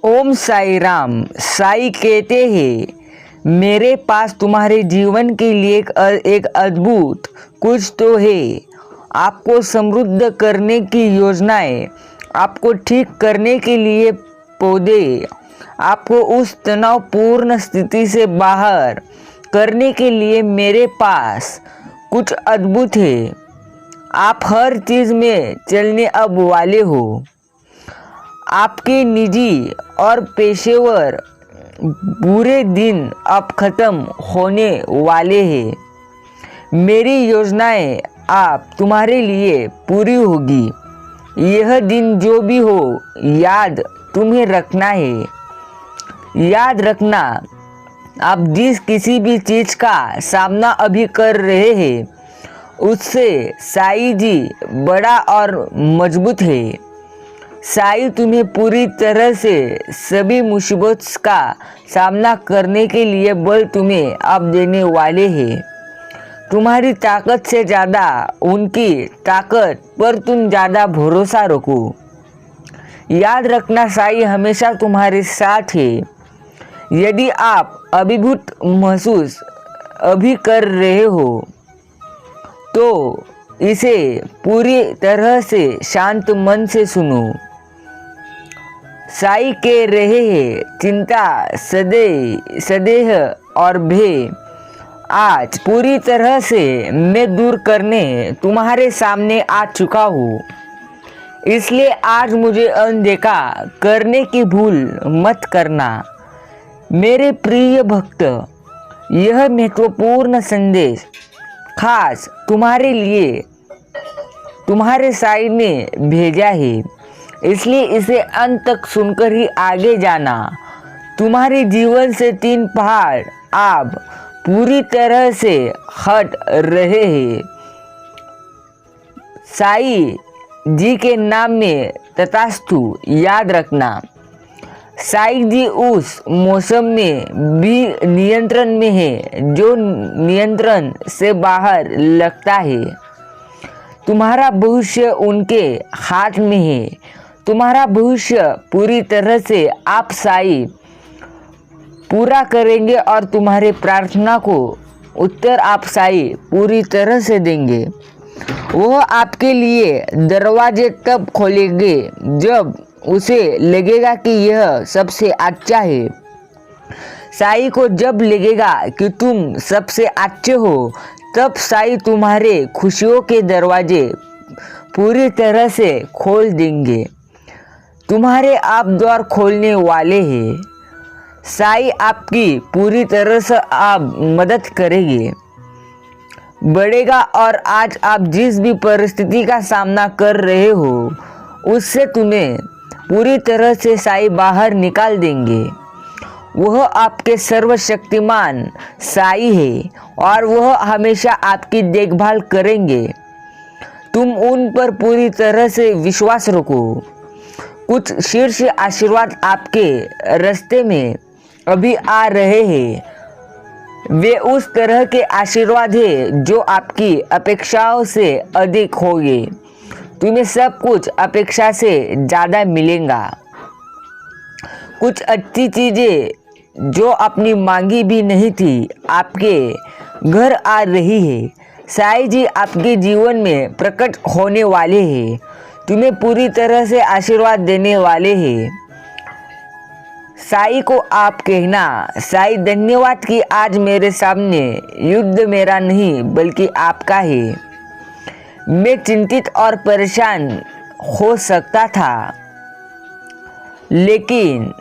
ओम साई राम। साई कहते हैं मेरे पास तुम्हारे जीवन के लिए एक अद्भुत कुछ तो है। आपको समृद्ध करने की योजनाएं, आपको ठीक करने के लिए पौधे, आपको उस तनावपूर्ण स्थिति से बाहर करने के लिए मेरे पास कुछ अद्भुत है। आप हर चीज़ में चलने अब वाले हो। आपके निजी और पेशेवर बुरे दिन अब खत्म होने वाले हैं। मेरी योजनाएं आप तुम्हारे लिए पूरी होगी। यह दिन जो भी हो, याद तुम्हें रखना है। याद रखना, आप जिस किसी भी चीज़ का सामना अभी कर रहे हैं उससे साई जी बड़ा और मजबूत है। साई तुम्हें पूरी तरह से सभी मुसीबत का सामना करने के लिए बल तुम्हें अब देने वाले हैं। तुम्हारी ताकत से ज़्यादा उनकी ताकत पर तुम ज़्यादा भरोसा रखो। याद रखना, साई हमेशा तुम्हारे साथ है। यदि आप अभिभूत महसूस अभी कर रहे हो तो इसे पूरी तरह से शांत मन से सुनो। साई कह रहे हैं चिंता, संदेह और भय आज पूरी तरह से मैं दूर करने तुम्हारे सामने आ चुका हूँ। इसलिए आज मुझे अनदेखा करने की भूल मत करना। मेरे प्रिय भक्त, यह महत्वपूर्ण संदेश खास तुम्हारे लिए तुम्हारे साई ने भेजा है, इसलिए इसे अंत तक सुनकर ही आगे जाना। तुम्हारे जीवन से 3 पहाड़ अब पूरी तरह से हट रहे हैं। साई जी के नाम में तथास्तु। याद रखना, साई जी उस मौसम में भी नियंत्रण में है जो नियंत्रण से बाहर लगता है। तुम्हारा भविष्य उनके हाथ में है। तुम्हारा भविष्य पूरी तरह से आप साई पूरा करेंगे और तुम्हारे प्रार्थना को उत्तर आप साई पूरी तरह से देंगे। वह आपके लिए दरवाजे तब खोलेंगे जब उसे लगेगा कि यह सबसे अच्छा है। साई को जब लगेगा कि तुम सबसे अच्छे हो, तब साई तुम्हारे खुशियों के दरवाजे पूरी तरह से खोल देंगे। तुम्हारे आप द्वार खोलने वाले हैं। साई आपकी पूरी तरह से आप मदद करेंगे, बढ़ेगा और आज आप जिस भी परिस्थिति का सामना कर रहे हो उससे तुम्हें पूरी तरह से साई बाहर निकाल देंगे। वह आपके सर्वशक्तिमान साई है और वह हमेशा आपकी देखभाल करेंगे। तुम उन पर पूरी तरह से विश्वास रखो। कुछ शीर्ष आशीर्वाद आपके रास्ते में अभी आ रहे हैं। वे उस तरह के आशीर्वाद हैं जो आपकी अपेक्षाओं से अधिक होंगे। तुम्हें सब कुछ अपेक्षा से ज़्यादा मिलेगा। कुछ अच्छी चीज़ें जो आपने मांगी भी नहीं थी आपके घर आ रही है। साई जी आपके जीवन में प्रकट होने वाले हैं। तुम्हें पूरी तरह से आशीर्वाद देने वाले हैं। साई को आप कहना, साई धन्यवाद कि आज मेरे सामने युद्ध मेरा नहीं बल्कि आपका है। मैं चिंतित और परेशान हो सकता था, लेकिन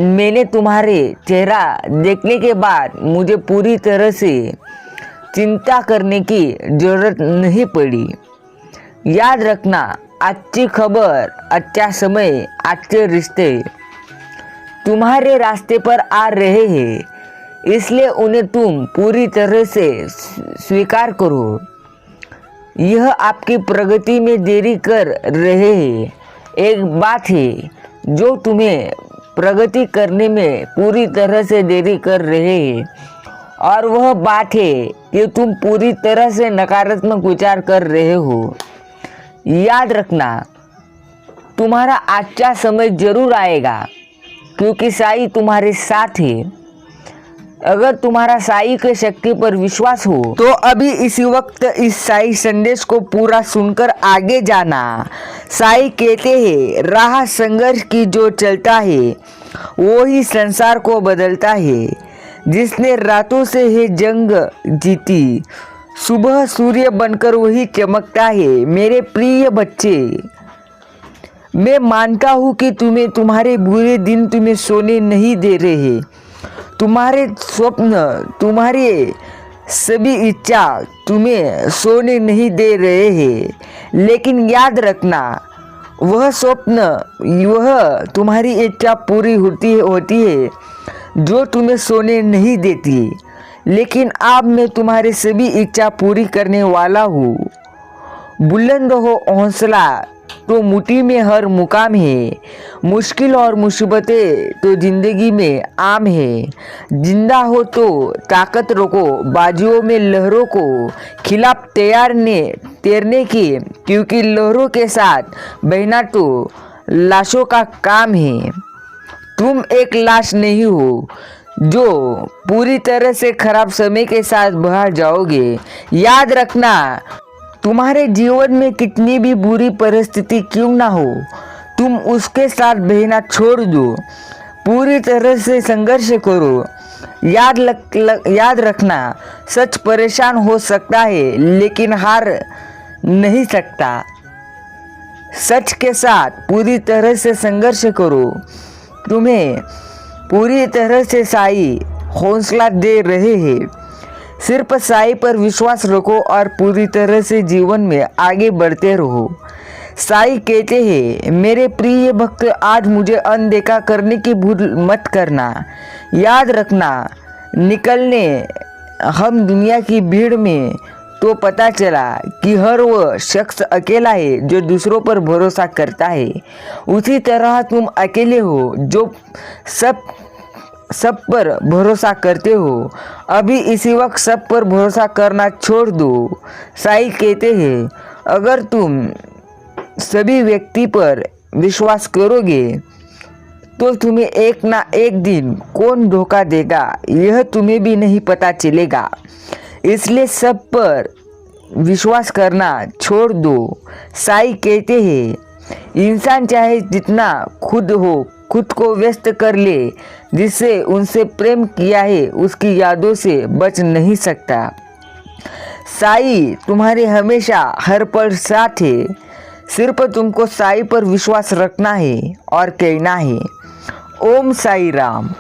मैंने तुम्हारे चेहरा देखने के बाद मुझे पूरी तरह से चिंता करने की जरूरत नहीं पड़ी। याद रखना, अच्छी खबर, अच्छा समय, अच्छे रिश्ते तुम्हारे रास्ते पर आ रहे हैं, इसलिए उन्हें तुम पूरी तरह से स्वीकार करो। यह आपकी प्रगति में देरी कर रहे हैं। एक बात है जो तुम्हें प्रगति करने में पूरी तरह से देरी कर रहे हैं और वह बात है कि तुम पूरी तरह से नकारात्मक विचार कर रहे हो। याद रखना, तुम्हारा अच्छा समय जरूर आएगा, क्योंकि साईं तुम्हारे साथ है। अगर तुम्हारा साईं के शक्ति पर विश्वास हो तो अभी इसी वक्त इस साईं संदेश को पूरा सुनकर आगे जाना। साईं कहते हैं, राह संघर्ष की जो चलता है वो ही संसार को बदलता है। जिसने रातों से है जंग जीती, सुबह सूर्य बनकर वही चमकता है। मेरे प्रिय बच्चे, मैं मानता हूँ कि तुम्हारे बुरे दिन तुम्हें सोने नहीं दे रहे। तुम्हारे स्वप्न, तुम्हारी सभी इच्छा तुम्हें सोने नहीं दे रहे हैं। लेकिन याद रखना, वह स्वप्न, वह तुम्हारी इच्छा पूरी होती है जो तुम्हें सोने नहीं देती। लेकिन अब मैं तुम्हारी सभी इच्छा पूरी करने वाला हूँ। बुलंद हो हौसला, तो मुट्ठी में हर मुकाम है। मुश्किल और मुसीबतें तो जिंदगी में आम है। जिंदा हो तो ताकत रखो, बाजुओं में लहरों को खिलाफ तैरने की, क्योंकि लहरों के साथ बहना तो लाशों का काम है। तुम एक लाश नहीं हो जो पूरी तरह से खराब समय के साथ बह जाओगे। याद रखना, तुम्हारे जीवन में कितनी भी बुरी परिस्थिति क्यों ना हो, तुम उसके साथ बहना छोड़ दो। पूरी तरह से संघर्ष करो। याद रखना, सच परेशान हो सकता है लेकिन हार नहीं सकता। सच के साथ पूरी तरह से संघर्ष करो। तुम्हें पूरी तरह से साईं हौसला दे रहे हैं। सिर्फ साईं पर विश्वास रखो और पूरी तरह से जीवन में आगे बढ़ते रहो। साईं कहते हैं, मेरे प्रिय भक्त, आज मुझे अनदेखा करने की भूल मत करना। याद रखना, निकलने हम दुनिया की भीड़ में तो पता चला कि हर वह शख्स अकेला है जो दूसरों पर भरोसा करता है। उसी तरह तुम अकेले हो जो सब पर भरोसा करते हो। अभी इसी वक्त सब पर भरोसा करना छोड़ दो। साईं कहते हैं, अगर तुम सभी व्यक्ति पर विश्वास करोगे तो तुम्हें एक ना एक दिन कौन धोखा देगा यह तुम्हें भी नहीं पता चलेगा। इसलिए सब पर विश्वास करना छोड़ दो। साईं कहते हैं, इंसान चाहे जितना खुद को व्यस्त कर ले, जिससे उनसे प्रेम किया है उसकी यादों से बच नहीं सकता। साईं तुम्हारे हमेशा हर पल साथ है। सिर्फ तुमको साईं पर विश्वास रखना है और कहना है, ओम साई राम।